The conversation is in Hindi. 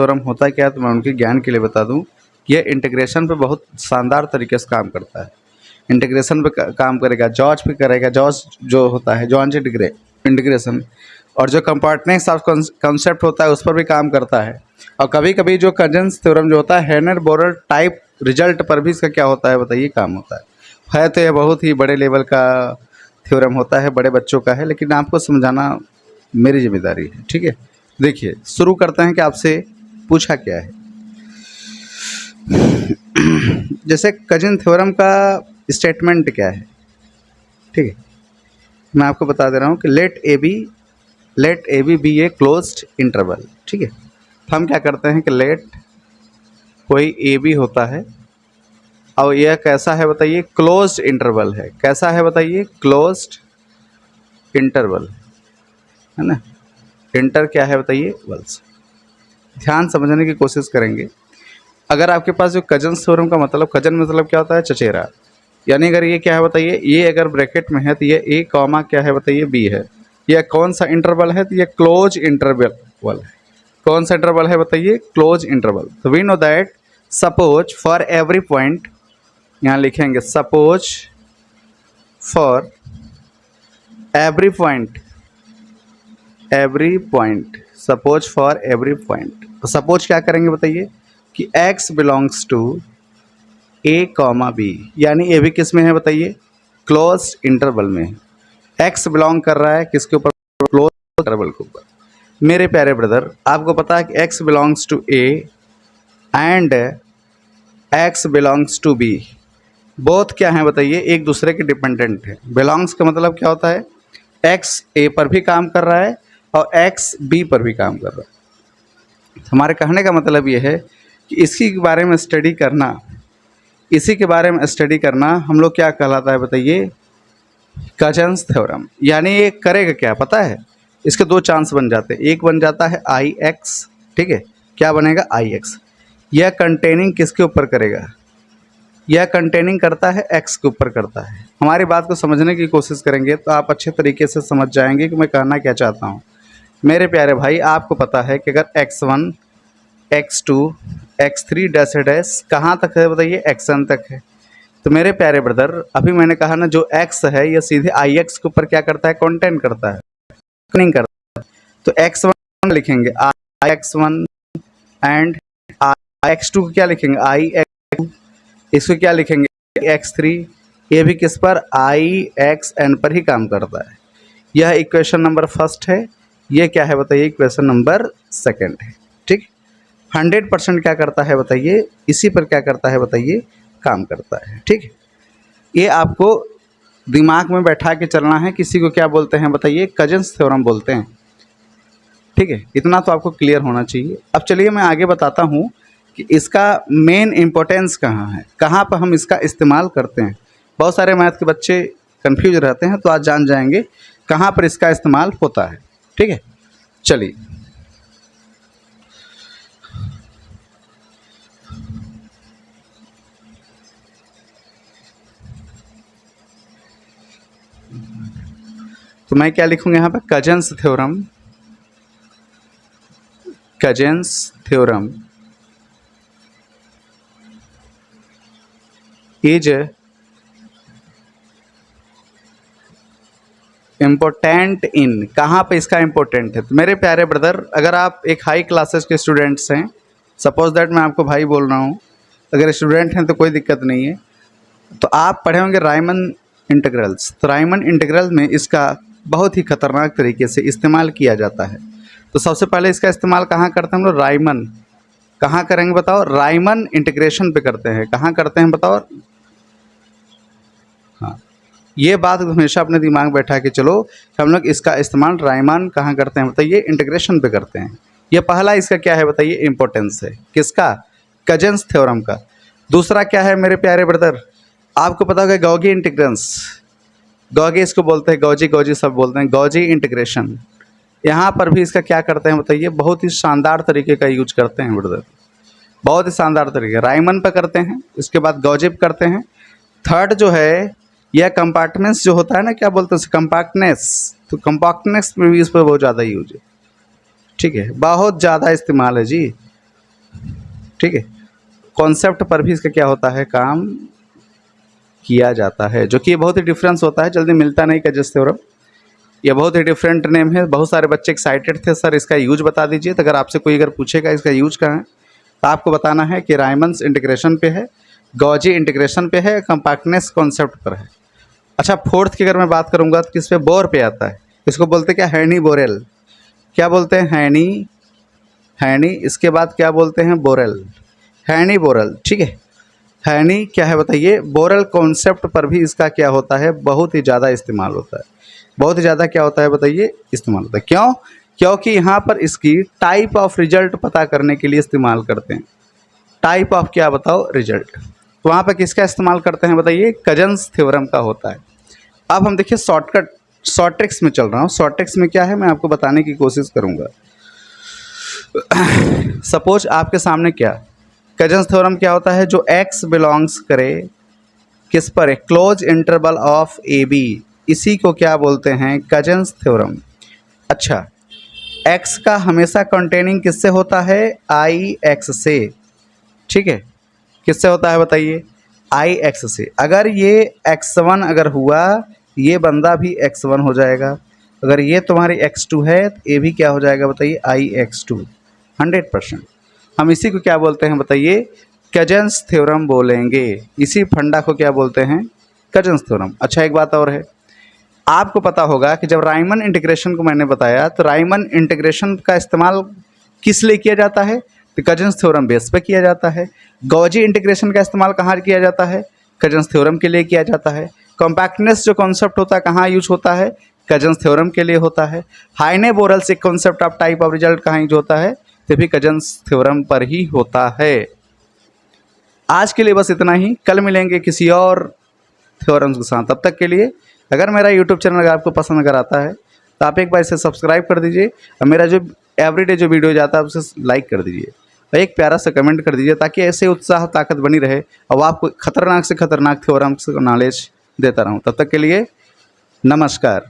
थ्योरम होता क्या है तो मैं उनके ज्ञान के लिए बता दूं कि यह इंटीग्रेशन पे बहुत शानदार तरीके से काम करता है। इंटीग्रेशन पे काम करेगा, जॉर्ज पे करेगा, जॉर्ज जो होता है जॉर्ज इंटीग्रेशन, और जो कंपार्टनेस ऑफ कंसेप्ट होता है उस पर भी काम करता है। और कभी कभी जो कजन्स थ्योरम जो होता है हेनर-बोरर टाइप रिजल्ट पर भी इसका क्या होता है बताइए, काम होता है। तो यह बहुत ही बड़े लेवल का थ्योरम होता है, बड़े बच्चों का है, लेकिन आपको समझाना मेरी जिम्मेदारी है। ठीक है, देखिए शुरू करते हैं कि आपसे पूछा क्या है। जैसे कजिन थ्योरम का स्टेटमेंट क्या है, ठीक है, मैं आपको बता दे रहा हूँ कि let a b a closed interval. ठीक है, तो हम क्या करते हैं कि लेट कोई ए बी होता है और यह कैसा है बताइए, क्लोज्ड इंटरवल है। कैसा है बताइए, क्लोज्ड इंटरवल है ना। इंटर क्या है बताइए, वल्स। ध्यान समझने की कोशिश करेंगे। अगर आपके पास जो कजन थ्योरम का मतलब, कजन मतलब क्या होता है, चचेरा, यानी अगर ये क्या है बताइए, ये अगर ब्रैकेट में है तो ये ए कॉमा क्या है बताइए, बी है। यह कौन सा इंटरवल है, तो ये क्लोज इंटरवल है। कौन सा इंटरवल है बताइए, क्लोज इंटरवल। तो we know that suppose for every point, यहाँ लिखेंगे suppose for every point, suppose for every point. तो सपोज क्या करेंगे बताइए कि x belongs to a comma b, यानी ए भी किस में है बताइए, क्लोज इंटरवल में। x बिलोंग कर रहा है किसके ऊपर, क्लोज इंटरवल के ऊपर। मेरे प्यारे ब्रदर, आपको पता है कि x belongs to a and x belongs to b, both क्या हैं बताइए, एक दूसरे के डिपेंडेंट है। बिलोंग्स का मतलब क्या होता है, x a पर भी काम कर रहा है और x b पर भी काम कर रहा है। हमारे कहने का मतलब ये है कि इसी के बारे में स्टडी करना, इसी के बारे में स्टडी करना हम लोग क्या कहलाता है बताइए, कजन्स थ्योरम। यानी ये करेगा क्या पता है, इसके दो चांस बन जाते हैं। एक बन जाता है आई एक्स, ठीक है, क्या बनेगा आई एक्स। यह कंटेनिंग किसके ऊपर करेगा, यह कंटेनिंग करता है एक्स के ऊपर करता है। हमारी बात को समझने की कोशिश करेंगे तो आप अच्छे तरीके से समझ जाएंगे कि मैं कहना क्या चाहता हूँ। मेरे प्यारे भाई, आपको पता है कि अगर x1 x2 x3 dash dash कहाँ तक है बताइए, xn तक है। तो मेरे प्यारे ब्रदर, अभी मैंने कहा ना, जो x है यह सीधे आई एक्स के ऊपर क्या करता है, कंटेन करता है, नहीं करता है। तो x1 लिखेंगे आई x1 एंड आई x2 को क्या लिखेंगे, आई x2, इसको क्या लिखेंगे x3। ये भी किस पर, आई xn पर ही काम करता है। यह इक्वेशन नंबर फर्स्ट है, ये क्या है बताइए, इक्वेशन नंबर सेकंड है। ठीक, 100% क्या करता है बताइए, इसी पर क्या करता है बताइए, काम करता है। ठीक, ये आपको दिमाग में बैठा के चलना है। किसी को क्या बोलते हैं बताइए, कजन्स थ्योरम बोलते हैं। ठीक है, इतना तो आपको क्लियर होना चाहिए। अब चलिए मैं आगे बताता हूँ कि इसका मेन इम्पोर्टेंस कहाँ है, कहाँ पर हम इसका इस्तेमाल करते हैं। बहुत सारे मैथ के बच्चे कन्फ्यूज रहते हैं, तो आज जान जाएंगे कहाँ पर इसका इस्तेमाल होता है। ठीक है, चलिए तो मैं क्या लिखूंगा यहाँ पर, cousins theorem, cousins theorem is important in, कहाँ पे इसका इम्पोर्टेंट है। तो मेरे प्यारे ब्रदर, अगर आप एक हाई क्लासेस के स्टूडेंट्स हैं, सपोज दैट मैं आपको भाई बोल रहा हूँ, अगर स्टूडेंट हैं तो कोई दिक्कत नहीं है, तो आप पढ़े होंगे रायमन इंटीग्रल्स। तो रायमन इंटीग्रल में इसका बहुत ही खतरनाक तरीके से इस्तेमाल किया जाता है। तो सबसे पहले इसका इस्तेमाल कहाँ करते हैं हम लोग, रायमन। कहाँ करेंगे बताओ, रायमन इंटीग्रेशन पे करते हैं। कहाँ करते हैं बताओ, हाँ, ये बात हमेशा अपने दिमाग में बैठा के चलो कि हम लोग इसका इस्तेमाल रायमन कहाँ करते हैं बताइए, इंटीग्रेशन पे करते हैं। ये पहला इसका क्या है बताइए, इंपॉर्टेंस है, किसका, कजन्स थ्योरम का। दूसरा क्या है मेरे प्यारे ब्रदर, आपको पता होगा गॉगी इंटीग्रेंस, गॉगी इसको बोलते हैं, गॉजी सब बोलते हैं, गॉजी इंटीग्रेशन। यहाँ पर भी इसका क्या करते हैं बताइए, बहुत ही शानदार तरीके का यूज करते हैं ब्रदर, बहुत ही शानदार तरीके। रायमन पर करते हैं, इसके बाद गॉजी पे करते हैं। थर्ड जो है यह कंपार्टमेंट्स जो होता है ना, क्या बोलते हैं, कंपैक्टनेस। तो कंपैक्टनेस में भी इस पर बहुत ज़्यादा यूज है। ठीक है, बहुत ज़्यादा इस्तेमाल है जी। ठीक है। कॉन्सेप्ट पर भी इसका क्या होता है, काम किया जाता है, जो कि ये बहुत ही डिफरेंस होता है, जल्दी मिलता नहीं कजस थ्योरम। ये बहुत ही डिफरेंट नेम है। बहुत सारे बच्चे एक्साइटेड थे, सर इसका यूज बता दीजिए। तो अगर आपसे कोई अगर पूछेगा इसका यूज कहाँ है, तो आपको बताना है कि रायमंड्स इंटीग्रेशन पे है, गॉजी इंटीग्रेशन पे है, कंपैक्टनेस कॉन्सेप्ट पर है। अच्छा, फोर्थ की अगर मैं बात करूँगा तो किस पे, बोर पे आता है। इसको बोलते क्या, हैनी बोरेल। क्या बोलते हैं, हैनी। इसके बाद क्या बोलते हैं, बोरेल, हैनी बोरेल। ठीक है, हैनी क्या है बताइए, बोरेल कॉन्सेप्ट पर भी इसका क्या होता है, बहुत ही ज़्यादा इस्तेमाल होता है। बहुत ही ज़्यादा क्या होता है बताइए, इस्तेमाल होता है। क्यों? क्योंकि यहाँ पर इसकी टाइप ऑफ रिजल्ट पता करने के लिए इस्तेमाल करते हैं। टाइप ऑफ क्या बताओ, रिजल्ट। तो वहाँ पर किसका इस्तेमाल करते हैं बताइए, कजन्स थ्योरम का होता है। अब हम देखिए शॉर्ट ट्रिक्स में चल रहा हूँ। शॉर्ट ट्रिक्स में क्या है, मैं आपको बताने की कोशिश करूँगा। सपोज आपके सामने क्या, कजन्स थ्योरम क्या होता है, जो x बिलोंग्स करे किस पर, close interval of A B, इसी को क्या बोलते हैं, कजन्स थ्योरम। अच्छा, x का हमेशा कंटेनिंग किससे होता है, आई एक्स से। ठीक है, किससे होता है बताइए, आई एक्स से। अगर ये x1 अगर हुआ, ये बंदा भी x1 हो जाएगा। अगर ये तुम्हारी x2 है तो ये भी क्या हो जाएगा बताइए, आई x2, 100%। हम इसी को क्या बोलते हैं बताइए, कजन्स थ्योरम बोलेंगे। इसी फंडा को क्या बोलते हैं, कजन्स थ्योरम। अच्छा, एक बात और है, आपको पता होगा कि जब राइमन इंटीग्रेशन को मैंने बताया, तो राइमन इंटीग्रेशन का इस्तेमाल किस लिए किया जाता है, तो कजन्स थ्योरम बेस पे किया जाता है। गॉजी इंटीग्रेशन का इस्तेमाल कहाँ किया जाता है, कजन्स थ्योरम के लिए किया जाता है। कॉम्पैक्टनेस जो कॉन्सेप्ट होता है कहाँ यूज होता है, कजन्स थ्योरम के लिए होता है। हाइने बोरल से concept of type of result कहाँ यूज होता है, तो भी कजन्स थ्योरम पर ही होता है। आज के लिए बस इतना ही, कल मिलेंगे किसी और थ्योरम्स के साथ। तब तक के लिए अगर मेरा यूट्यूब चैनल अगर आपको पसंद अगर आता है तो आप एक बार इसे सब्सक्राइब कर दीजिए, और मेरा जो एवरीडे जो वीडियो जाता है उसे लाइक कर दीजिए, और एक प्यारा सा कमेंट कर दीजिए, ताकि ऐसे उत्साह ताकत बनी रहे और आपको खतरनाक से खतरनाक थ्योरम्स का नॉलेज देता रहूँ। तब तक के लिए नमस्कार।